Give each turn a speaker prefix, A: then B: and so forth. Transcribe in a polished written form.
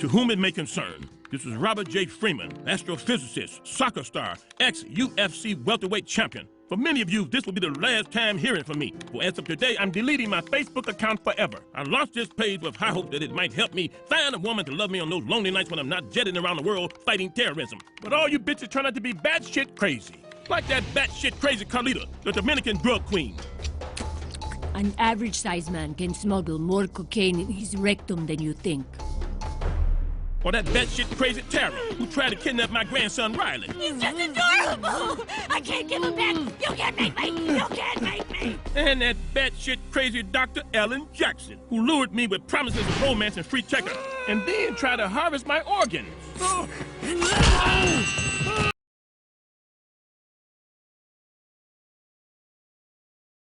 A: To whom it may concern, this is Robert J. Freeman, astrophysicist, soccer star, ex-UFC welterweight champion. For many of you, this will be the last time hearing from me. Well, as of today, I'm deleting my Facebook account forever. I launched this page with high hope that it might help me find a woman to love me on those lonely nights when I'm not jetting around the world fighting terrorism. But all you bitches turn out to be batshit crazy. Like that batshit crazy Carlita, the Dominican drug queen.
B: An average-sized man can smuggle more cocaine in his rectum than you think.
A: Or that batshit crazy Tara, who tried to kidnap my grandson Riley.
C: He's just adorable! I can't give him back! You can't make me! You can't make me!
A: And that batshit crazy Dr. Ellen Jackson, who lured me with promises of romance and free checkup, and then tried to harvest my organs.